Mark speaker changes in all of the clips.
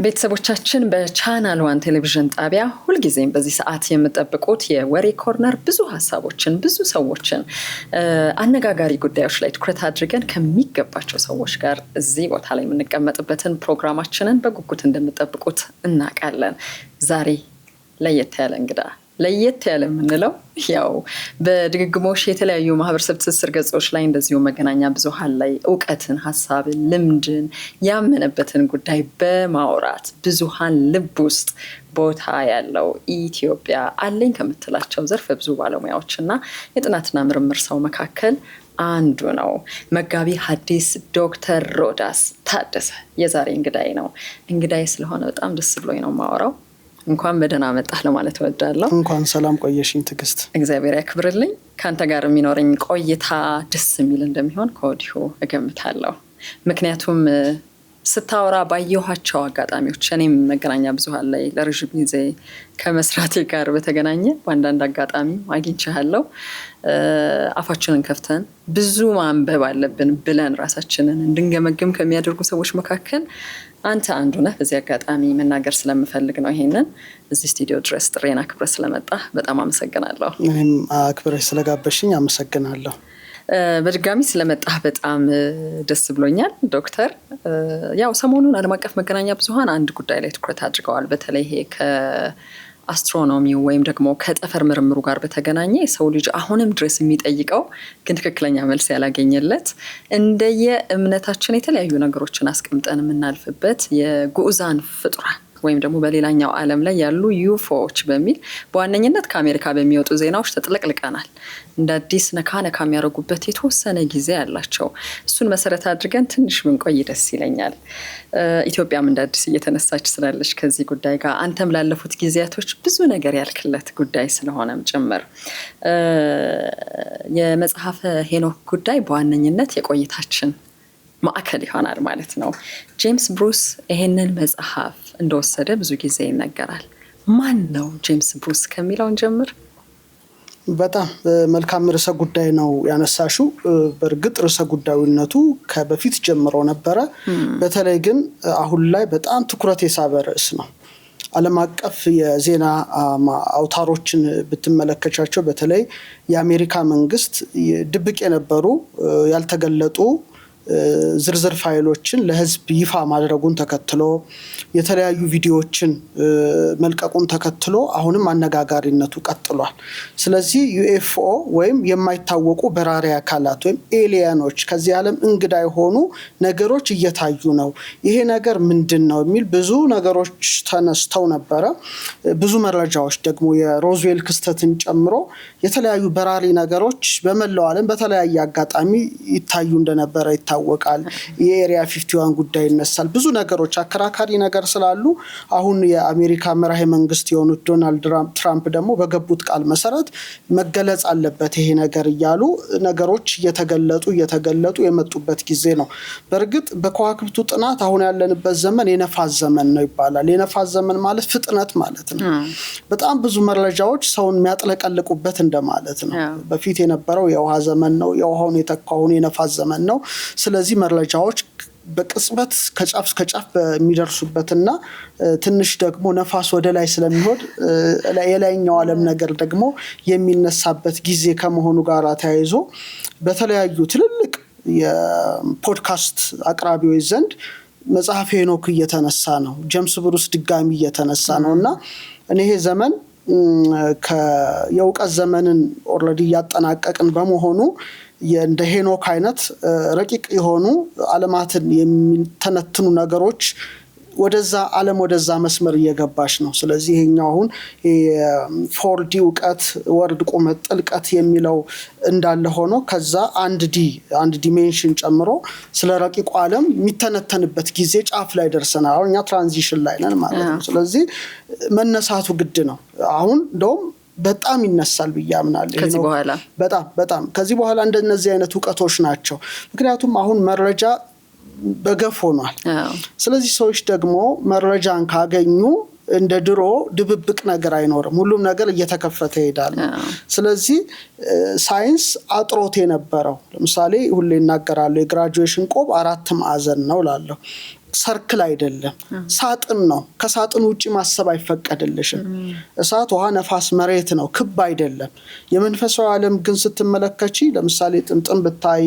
Speaker 1: ቤተሰቦቻችን በቻናል 1 ቴሌቪዥን ጣቢያ ሁልጊዜም በዚህ ሰዓት የምትጠብቁት የወሬ ኮርነር ብዙ ሀሳቦችን ብዙ ሰዎችን አነጋጋሪ ጉዳዮች ላይ ትኩረት አድርገን ከሚገባቸው ሰዎች ጋር እዚህ ቦታ ላይ የምንቀመጥበትን ፕሮግራማችንን በጉጉት እንደምትጠብቁት እናውቃለን። ዛሬ ለየት ያለ የምንለው ያው በድግግሞሽ የተለያዩ ማህበረሰብ ትስስር ገጾች ላይ እንደዚሁ መገናኛ ብዙሃን ላይ እውቀትን፣ ሀሳብን፣ ልምድን ያመነበትን ጉዳይ በማውራት ብዙሃን ልብ ውስጥ ቦታ ያለው ኢትዮጵያ አለኝ ከምትላቸው ዘርፈ ብዙ ባለሙያዎችና የጥናትና ምርምር ሰው መካከል አንዱ ነው። መጋቢ ሐዲስ ዶክተር ሮዳስ ታደሰ የዛሬ እንግዳይ ነው። እንግዳይ ስለሆነ በጣም ደስ ብሎኝ ነው ማወራው። እንኳን በደህና መጣህ ለማለት እወዳለሁ።
Speaker 2: እንኳን ሰላም ቆየሽኝ ትግስት።
Speaker 1: እግዚአብሔር ያክብርልኝ። ካንተ ጋር የሚኖረኝ ቆይታ ደስ የሚል እንደሚሆን ከወዲሁ እገምታለሁ። ምክንያቱም ስታወራ ባየኋቸው አጋጣሚዎች እኔም መገናኛ ብዙሃን ላይ ለረጅም ጊዜ ከመስራቴ ጋር በተገናኘ በአንዳንድ አጋጣሚ አግኝቻለሁ። አፋችንን ከፍተን ብዙ ማንበብ አለብን ብለን ራሳችንን እንድንገመግም ከሚያደርጉ ሰዎች መካከል አንተ አንዱ ነህ። በዚህ አጋጣሚ መናገር ስለምፈልግ ነው ይሄንን እዚህ ስቱዲዮ ድረስ ጥሬን አክብረህ ስለመጣህ በጣም አመሰግናለሁ።
Speaker 2: እኔም አክብረሽ ስለጋበሽኝ አመሰግናለሁ።
Speaker 1: በድጋሚ ስለመጣህ በጣም ደስ ብሎኛል ዶክተር። ያው ሰሞኑን ዓለም አቀፍ መገናኛ ብዙሃን አንድ ጉዳይ ላይ ትኩረት አድርገዋል። በተለይ ይሄ ከአስትሮኖሚው ወይም ደግሞ ከጠፈር ምርምሩ ጋር በተገናኘ የሰው ልጅ አሁንም ድረስ የሚጠይቀው ግን ትክክለኛ መልስ ያላገኘለት እንደየ እምነታችን የተለያዩ ነገሮችን አስቀምጠን የምናልፍበት የጉዑዛን ፍጡራን ወይም ደግሞ በሌላኛው ዓለም ላይ ያሉ ዩፎዎች በሚል በዋነኝነት ከአሜሪካ በሚወጡ ዜናዎች ተጥለቅልቀናል። እንደ አዲስ ነካ የሚያደርጉበት የተወሰነ ጊዜ ያላቸው እሱን መሰረት አድርገን ትንሽ ብንቆይ ደስ ይለኛል። ኢትዮጵያም እንደ አዲስ እየተነሳች ስላለች ከዚህ ጉዳይ ጋር አንተም ላለፉት ጊዜያቶች ብዙ ነገር ያልክለት ጉዳይ ስለሆነም ጭምር የመጽሐፈ ሄኖክ ጉዳይ በዋነኝነት የቆይታችን ማዕከል ይሆናል ማለት ነው። ጄምስ ብሩስ ይሄንን መጽሐፍ እንደወሰደ ብዙ ጊዜ ይነገራል። ማን ነው ጄምስ ብሩስ ከሚለውን ጀምር።
Speaker 2: በጣም መልካም ርዕሰ ጉዳይ ነው ያነሳሽው። በእርግጥ ርዕሰ ጉዳዩነቱ ከበፊት ጀምሮ ነበረ። በተለይ ግን አሁን ላይ በጣም ትኩረት የሳበ ርዕስ ነው። ዓለም አቀፍ የዜና አውታሮችን ብትመለከቻቸው በተለይ የአሜሪካ መንግስት ድብቅ የነበሩ ያልተገለጡ ዝርዝር ፋይሎችን ለህዝብ ይፋ ማድረጉን ተከትሎ የተለያዩ ቪዲዮዎችን መልቀቁን ተከትሎ አሁንም አነጋጋሪነቱ ቀጥሏል። ስለዚህ ዩኤፍኦ ወይም የማይታወቁ በራሪ አካላት ወይም ኤሊያኖች ከዚህ ዓለም እንግዳ የሆኑ ነገሮች እየታዩ ነው። ይሄ ነገር ምንድነው የሚል ብዙ ነገሮች ተነስተው ነበረ። ብዙ መረጃዎች ደግሞ የሮዝዌል ክስተትን ጨምሮ የተለያዩ በራሪ ነገሮች በመላው ዓለም በተለያየ አጋጣሚ ይታዩ እንደነበረ ይታወቃል። የኤሪያ 51 ጉዳይ ይነሳል። ብዙ ነገሮች አከራካሪ ነገር ስላሉ አሁን የአሜሪካ መራሄ መንግስት የሆኑት ዶናልድ ትራምፕ ደግሞ በገቡት ቃል መሰረት መገለጽ አለበት ይሄ ነገር እያሉ ነገሮች እየተገለጡ የመጡበት ጊዜ ነው። በእርግጥ በከዋክብቱ ጥናት አሁን ያለንበት ዘመን የነፋስ ዘመን ነው ይባላል። የነፋስ ዘመን ማለት ፍጥነት ማለት ነው። በጣም ብዙ መረጃዎች ሰውን የሚያጥለቀልቁበት እንደማለት ነው። በፊት የነበረው የውሃ ዘመን ነው። የውሃውን የተካውን የነፋስ ዘመን ነው። ስለዚህ መረጃዎች በቅጽበት ከጫፍ እስከ ጫፍ በሚደርሱበትና ትንሽ ደግሞ ነፋስ ወደ ላይ ስለሚሆን የላይኛው ዓለም ነገር ደግሞ የሚነሳበት ጊዜ ከመሆኑ ጋር ተያይዞ በተለያዩ ትልልቅ የፖድካስት አቅራቢዎች ዘንድ መጽሐፈ ሄኖክ እየተነሳ ነው። ጄምስ ብሩስ ድጋሚ እየተነሳ ነውና እኔ ይሄ ዘመን የእውቀት ዘመንን ኦልሬዲ ያጠናቀቅን በመሆኑ እንደ ሄኖክ አይነት ረቂቅ የሆኑ ዓለማትን የሚተነትኑ ነገሮች ወደዛ መስመር እየገባች ነው። ስለዚህ ይሄኛው አሁን የ4D እውቀት ወርድ ቁመት ጥልቀት የሚለው እንዳለ ሆኖ ከዛ አንድ ዲሜንሽን ጨምሮ ስለ ረቂቁ ዓለም የሚተነተንበት ጊዜ ጫፍ ላይ ደርሰናል። አሁን እኛ ትራንዚሽን ላይ ነን ማለት ነው። ስለዚህ መነሳቱ ግድ ነው። አሁን እንደውም በጣም ይነሳል ብዬ አምናለሁ። በጣም ከዚህ በኋላ እንደነዚህ አይነት እውቀቶች ናቸው። ምክንያቱም አሁን መረጃ በገፍ ሆኗል። ስለዚህ ሰዎች ደግሞ መረጃን ካገኙ እንደ ድሮ ድብብቅ ነገር አይኖርም። ሁሉም ነገር እየተከፈተ ይሄዳል። ስለዚህ ሳይንስ አጥሮት የነበረው ለምሳሌ ሁሌ እናገራለሁ የግራጁዌሽን ቆብ 4 ማዕዘን ነው ላለው ሰርክል አይደለም፣ ሳጥን ነው። ከሳጥን ውጪ ማሰብ አይፈቀድልሽም። እሳት፣ ውሃ፣ ነፋስ፣ መሬት ነው፣ ክብ አይደለም። የመንፈሳዊ ዓለም ግን ስትመለከቺ ለምሳሌ ጥምጥም ብታይ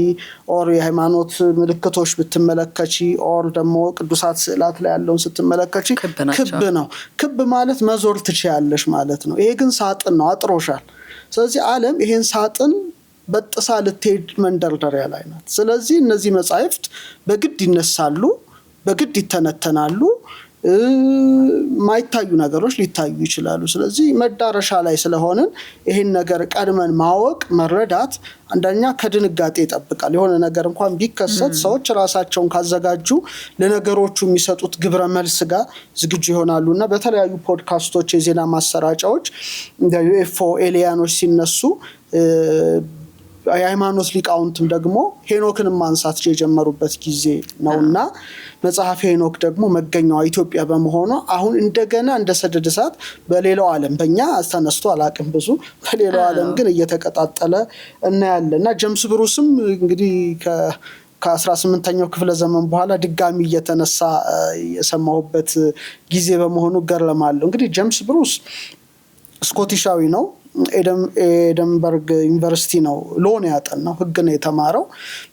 Speaker 2: ኦር የሃይማኖት ምልክቶች ብትመለከቺ ኦር ደግሞ ቅዱሳት ስዕላት ላይ ያለውን ስትመለከቺ ክብ ነው። ክብ ማለት መዞር ትችያለሽ ማለት ነው። ይሄ ግን ሳጥን ነው፣ አጥሮሻል። ስለዚህ ዓለም ይሄን ሳጥን በጥሳ ልትሄድ መንደርደሪያ ላይ ናት። ስለዚህ እነዚህ መጻሕፍት በግድ ይነሳሉ፣ በግድ ይተነተናሉ። ማይታዩ ነገሮች ሊታዩ ይችላሉ። ስለዚህ መዳረሻ ላይ ስለሆንን ይሄን ነገር ቀድመን ማወቅ መረዳት አንደኛ ከድንጋጤ ይጠብቃል። የሆነ ነገር እንኳን ቢከሰት ሰዎች ራሳቸውን ካዘጋጁ ለነገሮቹ የሚሰጡት ግብረ መልስ ጋር ዝግጁ ይሆናሉና በተለያዩ ፖድካስቶች፣ የዜና ማሰራጫዎች እንደ ዩኤፍኦ ኤሊያኖች ሲነሱ የሃይማኖት ሊቃውንትም ደግሞ ሄኖክን ማንሳት የጀመሩበት ጊዜ ነውና መጽሐፈ ሄኖክ ደግሞ መገኛዋ ኢትዮጵያ በመሆኗ አሁን እንደገና እንደ ሰደድ እሳት በሌላው ዓለም በእኛ ተነስቶ አላቅም ብዙ በሌላው ዓለም ግን እየተቀጣጠለ እናያለና ጀምስ ብሩስም እንግዲህ ከ18ኛው ክፍለ ዘመን በኋላ ድጋሚ እየተነሳ የሰማሁበት ጊዜ በመሆኑ ገርለማለሁ። እንግዲህ ጀምስ ብሩስ ስኮቲሻዊ ነው። ኤደንበርግ ዩኒቨርሲቲ ነው ሎን ያጠናው፣ ህግ ነው የተማረው።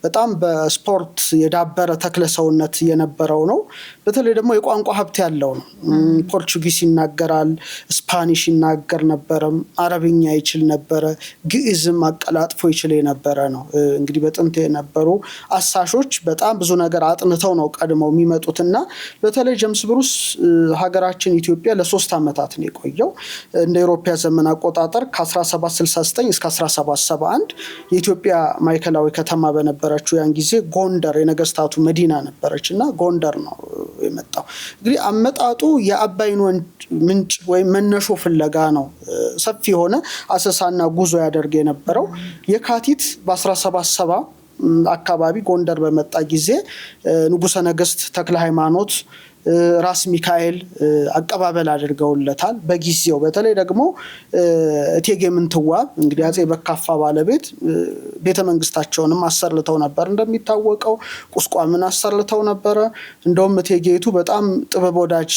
Speaker 2: በጣም በስፖርት የዳበረ ተክለ ሰውነት የነበረው ነው። በተለይ ደግሞ የቋንቋ ሀብት ያለው ነው። ፖርቹጊስ ይናገራል፣ ስፓኒሽ ይናገር ነበረ፣ አረብኛ ይችል ነበረ፣ ግዕዝም አቀላጥፎ ይችል የነበረ ነው። እንግዲህ በጥንት የነበሩ አሳሾች በጣም ብዙ ነገር አጥንተው ነው ቀድመው የሚመጡትና በተለይ ጀምስ ብሩስ ሀገራችን ኢትዮጵያ ለ3 ዓመታት ነው የቆየው እንደ አውሮፓ ዘመን አቆጣጠር ከ1769 እስከ 1771 የኢትዮጵያ ማዕከላዊ ከተማ በነበረችው ያን ጊዜ ጎንደር የነገስታቱ መዲና ነበረችና ጎንደር ነው የመጣው። እንግዲህ አመጣጡ የአባይን ምንጭ ወይም መነሾ ፍለጋ ነው። ሰፊ የሆነ አሰሳና ጉዞ ያደርግ የነበረው የካቲት በ1770 አካባቢ ጎንደር በመጣ ጊዜ ንጉሠ ነገስት ተክለ ሃይማኖት ራስ ሚካኤል አቀባበል አድርገውለታል። በጊዜው በተለይ ደግሞ እቴጌ ምንትዋብ እንግዲህ አጼ በካፋ ባለቤት ቤተ መንግስታቸውንም አሰርተው ነበር። እንደሚታወቀው ቁስቋምን አሰርተው ነበረ። እንደውም እቴጌቱ በጣም ጥበብ ወዳጅ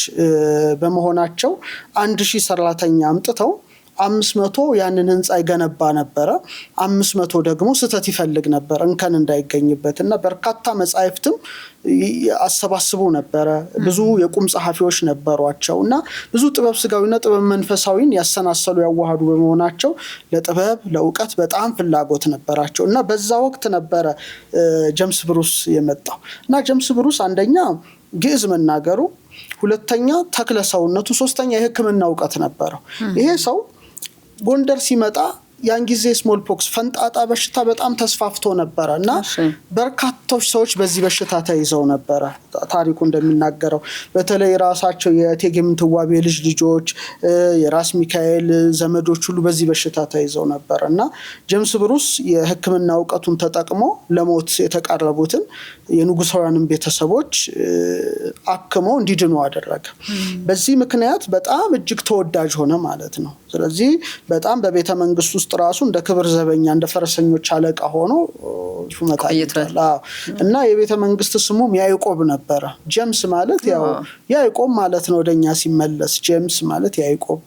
Speaker 2: በመሆናቸው 1000 ሰራተኛ አምጥተው 500 ያንን ህንጻ ይገነባ ነበረ። 500 ደግሞ ስተት ይፈልግ ነበር እንከን እንዳይገኝበትና በርካታ መጻሕፍትም አሰባስቡ ነበረ። ብዙ የቁም ጸሐፊዎች ነበሯቸውና ብዙ ጥበብ ስጋዊና ጥበብ መንፈሳዊን ያሰናሰሉ ያዋሃዱ በመሆናቸው ለጥበብ ለእውቀት በጣም ፍላጎት ነበራቸውና በዛ ወቅት ነበረ ጀምስ ብሩስ የመጣው እና ጀምስ ብሩስ አንደኛ ግዕዝ መናገሩ፣ ሁለተኛ ተክለ ሰውነቱ፣ ሶስተኛ የሕክምና እውቀት ነበረው። ይሄ ሰው ጎንደር ሲመጣ ያን ጊዜ ስሞል ፖክስ ፈንጣጣ በሽታ በጣም ተስፋፍቶ ነበረ እና በርካቶች ሰዎች በዚህ በሽታ ተይዘው ነበረ። ታሪኩ እንደሚናገረው በተለይ ራሳቸው የእቴጌ ምንትዋብ የልጅ ልጆች የራስ ሚካኤል ዘመዶች ሁሉ በዚህ በሽታ ተይዘው ነበር እና ጀምስ ብሩስ የሕክምና እውቀቱን ተጠቅሞ ለሞት የተቃረቡትን የንጉሳውያንን ቤተሰቦች አክሞ እንዲድኑ አደረገ። በዚህ ምክንያት በጣም እጅግ ተወዳጅ ሆነ ማለት ነው። ስለዚህ በጣም በቤተ መንግስት ውስጥ ራሱ እንደ ክብር ዘበኛ እንደ ፈረሰኞች አለቃ ሆኖ ሹመት አግኝቷል እና የቤተ መንግስት ስሙም ያዕቆብ ነበረ። ጀምስ ማለት ያው ያዕቆብ ማለት ነው ወደኛ ሲመለስ ጀምስ ማለት ያዕቆብ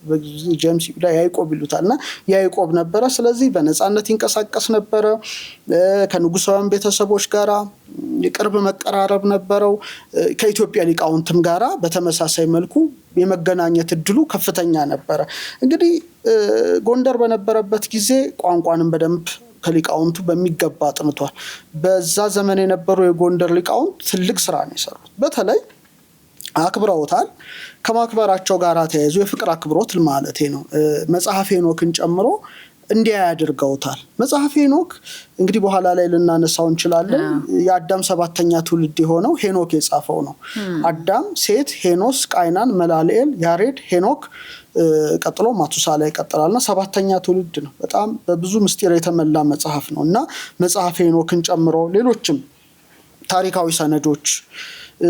Speaker 2: ጀምስ ያዕቆብ ይሉታልና ያዕቆብ ነበረ። ስለዚህ በነፃነት ይንቀሳቀስ ነበረ። ከንጉሳውያን ቤተሰቦች ጋራ የቅርብ መቀራረብ ነበረው። ከኢትዮጵያ ሊቃውንትም ጋራ በተመሳሳይ መልኩ የመገናኘት እድሉ ከፍተኛ ነበረ። እንግዲህ ጎንደር በነበረበት ጊዜ ቋንቋንም በደንብ ከሊቃውንቱ በሚገባ አጥንቷል። በዛ ዘመን የነበሩ የጎንደር ሊቃውንት ትልቅ ስራ ነው የሰሩት። በተለይ አክብረውታል። ከማክበራቸው ጋር ተያይዞ የፍቅር አክብሮት ማለት ነው መጽሐፈ ሄኖክን ጨምሮ እንዲያ ያድርገውታል። መጽሐፈ ሄኖክ እንግዲህ በኋላ ላይ ልናነሳው እንችላለን። የአዳም 7ኛ ትውልድ የሆነው ሄኖክ የጻፈው ነው። አዳም፣ ሴት፣ ሄኖስ፣ ቃይናን፣ መላልኤል፣ ያሬድ፣ ሄኖክ ቀጥሎ ማቱሳላ ይቀጥላልና 7ኛ ትውልድ ነው። በጣም በብዙ ምስጢር የተመላ መጽሐፍ ነው እና መጽሐፈ ሄኖክን ጨምሮ ሌሎችም ታሪካዊ ሰነዶች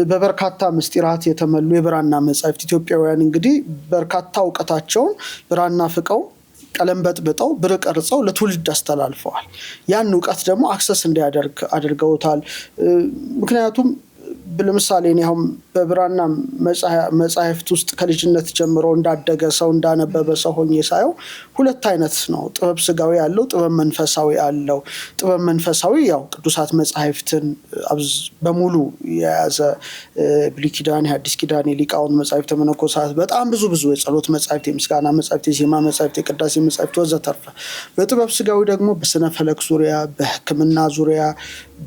Speaker 2: በበርካታ ምስጢራት የተመሉ የብራና መጻሕፍት ኢትዮጵያውያን እንግዲህ በርካታ እውቀታቸውን ብራና ፍቀው ቀለም በጥብጠው ብር ቀርጸው ለትውልድ አስተላልፈዋል። ያን እውቀት ደግሞ አክሰስ እንዲያደርግ አድርገውታል። ምክንያቱም ለምሳሌ እኔ አሁን በብራና መጻሕፍት ውስጥ ከልጅነት ጀምሮ እንዳደገ ሰው እንዳነበበ ሰው ሆኜ ሳየው ሁለት አይነት ነው። ጥበብ ስጋዊ ያለው፣ ጥበብ መንፈሳዊ አለው። ጥበብ መንፈሳዊ ያው ቅዱሳት መጻሕፍትን በሙሉ የያዘ ብሉይ ኪዳን፣ የሐዲስ ኪዳን፣ የሊቃውንት መጻሕፍት፣ መነኮሳት በጣም ብዙ የጸሎት መጻሕፍት፣ የምስጋና መጻሕፍት፣ የዜማ መጻሕፍት፣ የቅዳሴ መጻሕፍት ወዘተርፈ። በጥበብ ስጋዊ ደግሞ በስነ ፈለክ ዙሪያ፣ በሕክምና ዙሪያ፣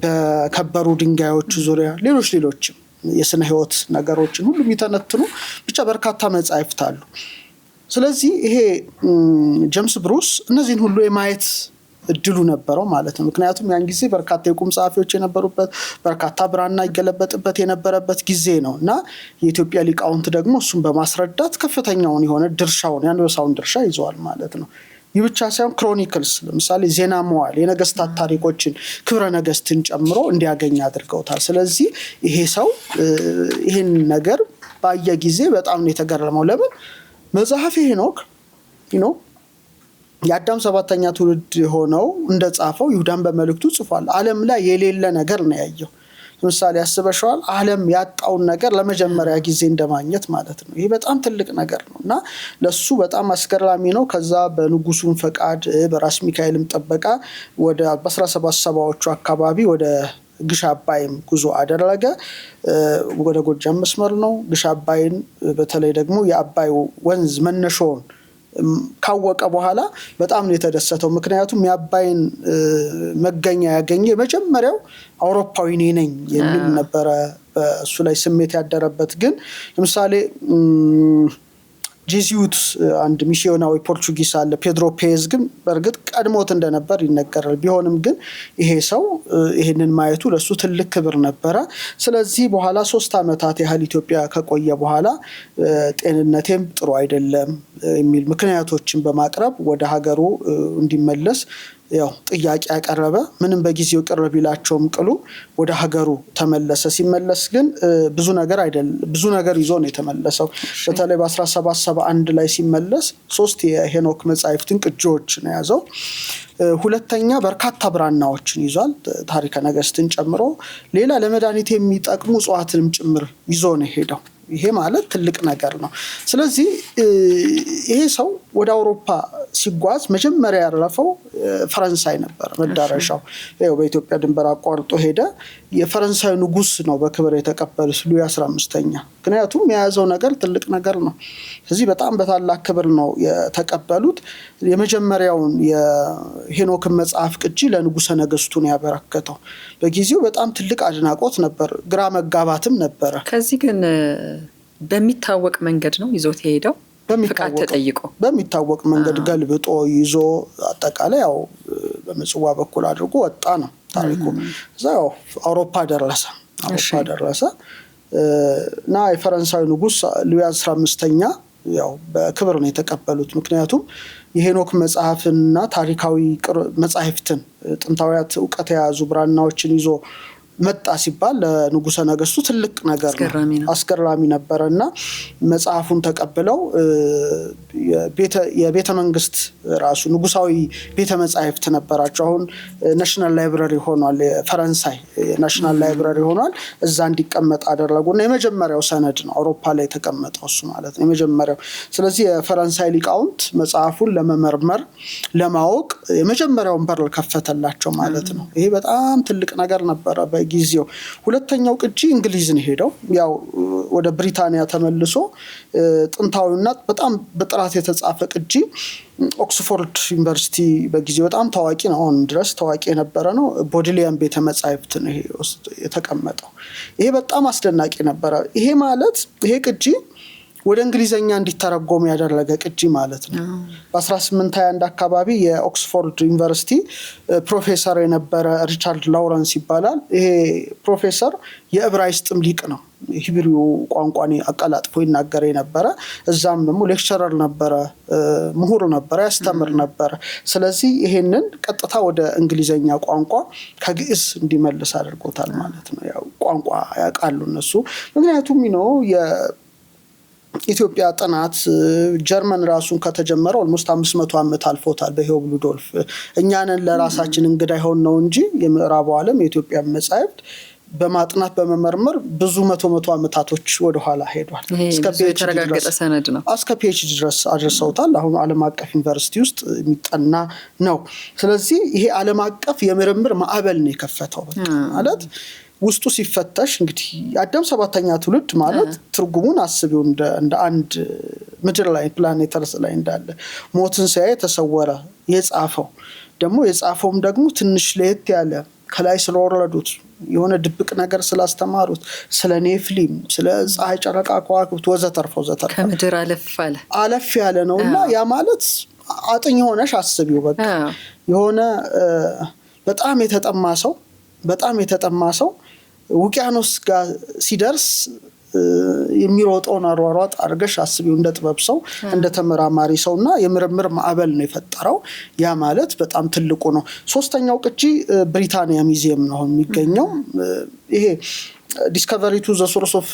Speaker 2: በከበሩ ድንጋዮች ዙሪያ ሌሎችም የስነ ህይወት ነገሮችን ሁሉ የሚተነትኑ ብቻ በርካታ መጻሕፍት አሉ። ስለዚህ ይሄ ጄምስ ብሩስ እነዚህን ሁሉ የማየት እድሉ ነበረው ማለት ነው። ምክንያቱም ያን ጊዜ በርካታ የቁም ጸሐፊዎች የነበሩበት፣ በርካታ ብራና ይገለበጥበት የነበረበት ጊዜ ነው እና የኢትዮጵያ ሊቃውንት ደግሞ እሱን በማስረዳት ከፍተኛውን የሆነ ድርሻውን የአንበሳውን ድርሻ ይዘዋል ማለት ነው። ይህ ብቻ ሳይሆን ክሮኒክልስ ለምሳሌ ዜና መዋዕል የነገስታት ታሪኮችን ክብረ ነገስትን ጨምሮ እንዲያገኝ አድርገውታል። ስለዚህ ይሄ ሰው ይህን ነገር ባየ ጊዜ በጣም ነው የተገረመው። ለምን መጽሐፈ ሄኖክ የአዳም 7ኛ ትውልድ ሆነው እንደጻፈው ይሁዳን በመልእክቱ ጽፏል። ዓለም ላይ የሌለ ነገር ነው ያየው። ለምሳሌ ያስበሽዋል ዓለም ያጣውን ነገር ለመጀመሪያ ጊዜ እንደማግኘት ማለት ነው። ይሄ በጣም ትልቅ ነገር ነው እና ለሱ በጣም አስገራሚ ነው። ከዛ በንጉሱን ፈቃድ በራስ ሚካኤልም ጥበቃ ወደ 1770ዎቹ አካባቢ ወደ ግሽ አባይም ጉዞ አደረገ። ወደ ጎጃም መስመር ነው። ግሽ አባይን በተለይ ደግሞ የአባይ ወንዝ መነሻውን ካወቀ በኋላ በጣም ነው የተደሰተው። ምክንያቱም የአባይን መገኛ ያገኘ የመጀመሪያው አውሮፓዊ ነኝ የሚል ነበረ በእሱ ላይ ስሜት ያደረበት። ግን ለምሳሌ ጄሱት አንድ ሚስዮናዊ ፖርቹጊስ አለ ፔድሮ ፔዝ፣ ግን በእርግጥ ቀድሞት እንደነበር ይነገራል። ቢሆንም ግን ይሄ ሰው ይሄንን ማየቱ ለሱ ትልቅ ክብር ነበረ። ስለዚህ በኋላ 3 ዓመታት ያህል ኢትዮጵያ ከቆየ በኋላ ጤንነቴም ጥሩ አይደለም የሚል ምክንያቶችን በማቅረብ ወደ ሀገሩ እንዲመለስ ያው ጥያቄ ያቀረበ። ምንም በጊዜው ቅር ቢላቸውም ቅሉ ወደ ሀገሩ ተመለሰ። ሲመለስ ግን ብዙ ነገር ይዞ ነው የተመለሰው። በተለይ በ1771 ላይ ሲመለስ 3 የሄኖክ መጻሕፍትን ቅጂዎች ነው ያዘው። ሁለተኛ በርካታ ብራናዎችን ይዟል፣ ታሪከ ነገስትን ጨምሮ። ሌላ ለመድኃኒት የሚጠቅሙ እጽዋትንም ጭምር ይዞ ነው ሄደው። ይሄ ማለት ትልቅ ነገር ነው። ስለዚህ ይሄ ሰው ወደ አውሮፓ ሲጓዝ መጀመሪያ ያረፈው ፈረንሳይ ነበር መዳረሻው። ያው በኢትዮጵያ ድንበር አቋርጦ ሄደ። የፈረንሳይ ንጉስ ነው በክብር የተቀበሉት ሉዊ 15ኛ። ምክንያቱም የያዘው ነገር ትልቅ ነገር ነው። ስለዚህ በጣም በታላቅ ክብር ነው የተቀበሉት። የመጀመሪያውን የሄኖክን መጽሐፍ ቅጂ ለንጉሰ ነገስቱን ያበረከተው። በጊዜው በጣም ትልቅ አድናቆት ነበር፣ ግራ መጋባትም ነበረ።
Speaker 1: ከዚህ ግን በሚታወቅ መንገድ ነው ይዞት የሄደው። ፍቃድ ተጠይቆ
Speaker 2: በሚታወቅ መንገድ ገልብጦ ይዞ አጠቃላይ ያው በምጽዋ በኩል አድርጎ ወጣ ነው ታሪኩ። እዛው አውሮፓ ደረሰ እና የፈረንሳይ ንጉስ ሉዊ 15ኛ ያው በክብር ነው የተቀበሉት። ምክንያቱም የሄኖክ መጽሐፍና ታሪካዊ መጽሐፍትን ጥንታዊያት ዕውቀት የያዙ ብራናዎችን ይዞ መጣ ሲባል ለንጉሰ ነገስቱ ትልቅ ነገር ነው፣ አስገራሚ ነበረ እና መጽሐፉን ተቀብለው የቤተ መንግስት ራሱ ንጉሳዊ ቤተ መጻሕፍት ነበራቸው። አሁን ናሽናል ላይብረሪ ሆኗል፣ የፈረንሳይ ናሽናል ላይብረሪ ሆኗል። እዛ እንዲቀመጥ አደረጉና የመጀመሪያው ሰነድ ነው አውሮፓ ላይ የተቀመጠው እሱ ማለት ነው የመጀመሪያው። ስለዚህ የፈረንሳይ ሊቃውንት መጽሐፉን ለመመርመር ለማወቅ የመጀመሪያውን በር ከፈተላቸው ማለት ነው። ይሄ በጣም ትልቅ ነገር ነበረ በጊዜው። ሁለተኛው ቅጂ እንግሊዝ ነው ሄደው። ያው ወደ ብሪታንያ ተመልሶ ጥንታዊና በጣም በጥራት የተጻፈ ቅጂ ኦክስፎርድ ዩኒቨርሲቲ በጊዜው በጣም ታዋቂ ነው፣ አሁን ድረስ ታዋቂ የነበረ ነው። ቦድሊያን ቤተ መጻሕፍት ነው ይሄ ውስጥ የተቀመጠው። ይሄ በጣም አስደናቂ ነበረ። ይሄ ማለት ይሄ ቅጂ ወደ እንግሊዘኛ እንዲተረጎም ያደረገ ቅጂ ማለት ነው። በ1821 አካባቢ የኦክስፎርድ ዩኒቨርሲቲ ፕሮፌሰር የነበረ ሪቻርድ ላውረንስ ይባላል። ይሄ ፕሮፌሰር የዕብራይስጥም ሊቅ ነው፣ ሂብሪው ቋንቋን አቀላጥፎ ይናገር የነበረ። እዛም ደግሞ ሌክቸረር ነበረ፣ ምሁር ነበረ፣ ያስተምር ነበረ። ስለዚህ ይሄንን ቀጥታ ወደ እንግሊዘኛ ቋንቋ ከግዕዝ እንዲመልስ አድርጎታል ማለት ነው። ያው ቋንቋ ያውቃሉ እነሱ። ምክንያቱም ኢትዮጵያ ጥናት ጀርመን ራሱን ከተጀመረ ኦልሞስት 500 ዓመት አልፎታል በሄዮብ ሉዶልፍ። እኛንን ለራሳችን እንግዳ ይሆን ነው እንጂ የምዕራቡ ዓለም የኢትዮጵያ መጻሕፍት በማጥናት በመመርመር ብዙ መቶ ዓመታቶች ወደኋላ ሄዷል።
Speaker 1: የተረጋገጠ ሰነድ ነው።
Speaker 2: እስከ ፒኤችዲ ድረስ አድርሰውታል። አሁን ዓለም አቀፍ ዩኒቨርሲቲ ውስጥ የሚጠና ነው። ስለዚህ ይሄ ዓለም አቀፍ የምርምር ማዕበል ነው የከፈተው። ማለት ውስጡ ሲፈተሽ እንግዲህ አዳም 7ኛ ትውልድ ማለት ትርጉሙን አስቢው እንደ አንድ ምድር ላይ ፕላኔተርስ ላይ እንዳለ ሞትን ሲያይ ተሰወረ የጻፈውም ደግሞ ትንሽ ለየት ያለ ከላይ ስለወረዱት የሆነ ድብቅ ነገር ስላስተማሩት ስለ ኔፍሊም ስለ ፀሐይ ጨረቃ ከዋክብት ወዘተርፈ
Speaker 1: ከምድር አለፍ ያለ
Speaker 2: ነውና ያ ማለት አጥኝ ሆነሽ አስቢው በቃ የሆነ በጣም የተጠማ ሰው ውቅያኖስ ጋር ሲደርስ የሚሮጠውን አሯሯጥ አርገሽ አስቢው እንደ ጥበብ ሰው እንደ ተመራማሪ ሰውና የምርምር ማዕበል ነው የፈጠረው። ያ ማለት በጣም ትልቁ ነው። 3ኛው ቅጂ ብሪታንያ ሙዚየም ነው የሚገኘው። ይሄ ዲስከቨሪ ቱ ዘ ሶርስ ኦፍ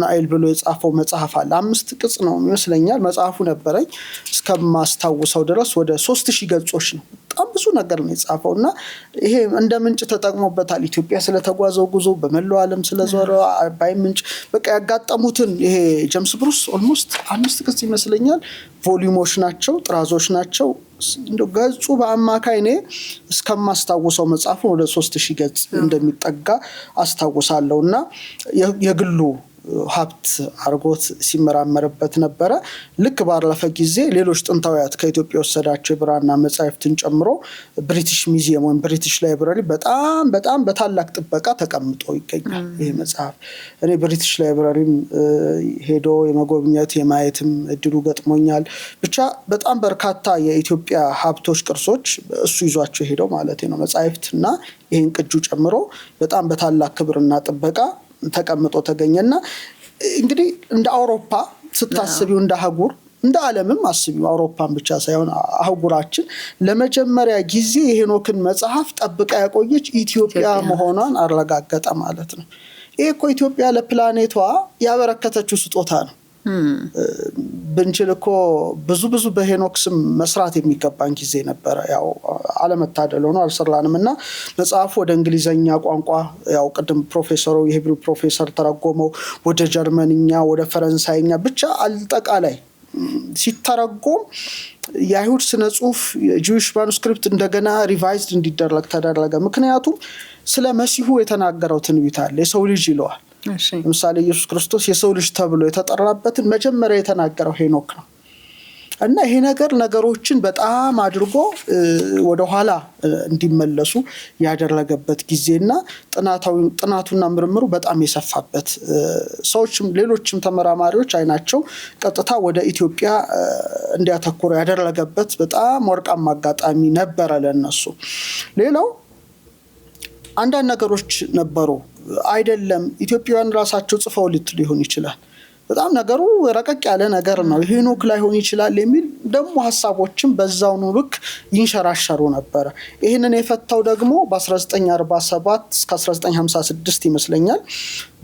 Speaker 2: ናይል ብሎ የጻፈው መጽሐፍ አለ። 5 ቅጽ ነው ይመስለኛል። መጽሐፉ ነበረኝ እስከማስታውሰው ድረስ ወደ 3000 ገጾች ነው። በጣም ብዙ ነገር ነው የጻፈው እና ይሄ እንደ ምንጭ ተጠቅሞበታል። ኢትዮጵያ ስለተጓዘው ጉዞ በመላው ዓለም ስለዞረው አባይ ምንጭ በቃ ያጋጠሙትን ይሄ ጀምስ ብሩስ ኦልሞስት 5 ቅጽ ይመስለኛል ቮሊዩሞች ናቸው፣ ጥራዞች ናቸው። እንደው ገጹ በአማካይ እኔ እስከማስታውሰው መጽሐፉ ወደ 3000 ገጽ እንደሚጠጋ አስታውሳለሁና የግሉ ሀብት አርጎት ሲመራመርበት ነበረ። ልክ ባለፈ ጊዜ ሌሎች ጥንታዊያት ከኢትዮጵያ ወሰዳቸው ብራና መጻሕፍትን ጨምሮ ብሪቲሽ ሙዚየም ወይም ብሪቲሽ ላይብረሪ በጣም በታላቅ ጥበቃ ተቀምጦ ይገኛል። ይሄ መጽሐፍ እኔ ብሪቲሽ ላይብረሪም ሄዶ የመጎብኘት የማየትም እድሉ ገጥሞኛል። ብቻ በጣም በርካታ የኢትዮጵያ ሀብቶች ቅርሶች እሱ ይዟቸው ሄደው ማለት ነው መጻሕፍትና ይሄን ቅጁ ጨምሮ በጣም በታላቅ ክብርና ጥበቃ ተቀምጦ ተገኘና እንግዲህ እንደ አውሮፓ ስታስቢው እንደ አህጉር እንደ ዓለምም አስቢው አውሮፓን ብቻ ሳይሆን አህጉራችን ለመጀመሪያ ጊዜ የሄኖክን መጽሐፍ ጠብቃ ያቆየች ኢትዮጵያ መሆኗን አረጋገጠ ማለት ነው። ይሄ እኮ ኢትዮጵያ ለፕላኔቷ ያበረከተችው ስጦታ ነው። ብንችል እኮ ብዙ በሄኖክ ስም መስራት የሚገባን ጊዜ ነበረ። ያው አለመታደል ሆኖ አልሰራንም እና መጽሐፉ ወደ እንግሊዘኛ ቋንቋ ያው ቅድም ፕሮፌሰሩ የሂብሩ ፕሮፌሰር ተረጎመው ወደ ጀርመንኛ ወደ ፈረንሳይኛ ብቻ አጠቃላይ ሲተረጎም የአይሁድ ስነ ጽሁፍ የጂዊሽ ማኑስክሪፕት እንደገና ሪቫይዝድ እንዲደረግ ተደረገ። ምክንያቱም ስለ መሲሁ የተናገረው ትንቢት አለ። የሰው ልጅ ይለዋል። ለምሳሌ ኢየሱስ ክርስቶስ የሰው ልጅ ተብሎ የተጠራበትን መጀመሪያ የተናገረው ሄኖክ ነው እና ይሄ ነገሮችን በጣም አድርጎ ወደ ኋላ እንዲመለሱ ያደረገበት ጊዜና ጥናቱና ምርምሩ በጣም የሰፋበት ሰዎችም ሌሎችም ተመራማሪዎች አይናቸው ቀጥታ ወደ ኢትዮጵያ እንዲያተኩሩ ያደረገበት በጣም ወርቃማ አጋጣሚ ነበረ ለነሱ። ሌላው አንዳንድ ነገሮች ነበሩ አይደለም ኢትዮጵያውያን ራሳቸው ጽፈው ሊሆን ይችላል። በጣም ነገሩ ረቀቅ ያለ ነገር ነው። ሄኖክ ላይሆን ይችላል የሚል ደግሞ ሐሳቦችም በዛው ነው ልክ ይንሸራሸሩ ነበር። ይሄንን የፈታው ደግሞ በ1947 እስከ 1956 ይመስለኛል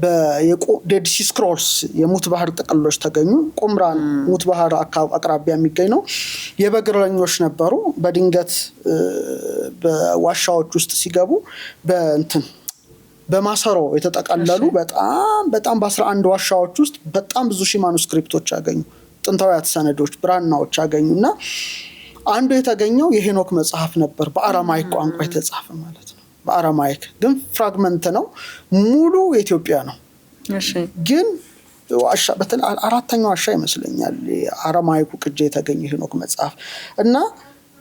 Speaker 2: በዴድ ሲ ስክሮልስ የሙት ባህር ጥቅሎች ተገኙ። ቁምራን ሙት ባህር አቅራቢያ የሚገኝ ነው። የበግረኞች ነበሩ። በድንገት በዋሻዎች ውስጥ ሲገቡ በማሰሮ የተጠቀለሉ በጣም በ11 ዋሻዎች ውስጥ በጣም ብዙ ሺህ ማኑስክሪፕቶች አገኙ። ጥንታዊያት ሰነዶች ብራናዎች አገኙና አንዱ የተገኘው የሄኖክ መጽሐፍ ነበር። በአራማይክ ቋንቋ የተጻፈ ማለት ነው። በአራማይክ ግን ፍራግመንት ነው። ሙሉ የኢትዮጵያ ነው። ግን ዋሻ በተለይ 4ኛው ዋሻ ይመስለኛል አራማይኩ ቅጂ የተገኘ ሄኖክ መጽሐፍ እና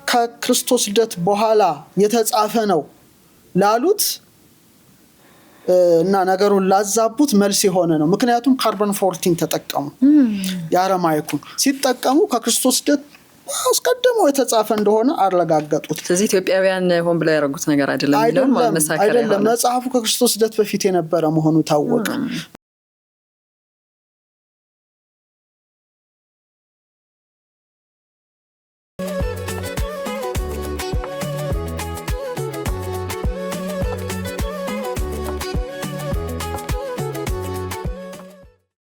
Speaker 2: ከክርስቶስ ልደት በኋላ የተጻፈ ነው ላሉት እና ነገሩን ላዛቡት መልስ የሆነ ነው። ምክንያቱም ካርቦን 14 ተጠቀሙ። የአረማይኩን ሲጠቀሙ ከክርስቶስ ልደት አስቀድሞ የተጻፈ እንደሆነ አረጋገጡት።
Speaker 1: ስለዚህ ኢትዮጵያውያን ሆን ብለው ያደረጉት ነገር አይደለም።
Speaker 2: መጽሐፉ ከክርስቶስ ልደት በፊት የነበረ መሆኑ ታወቀ።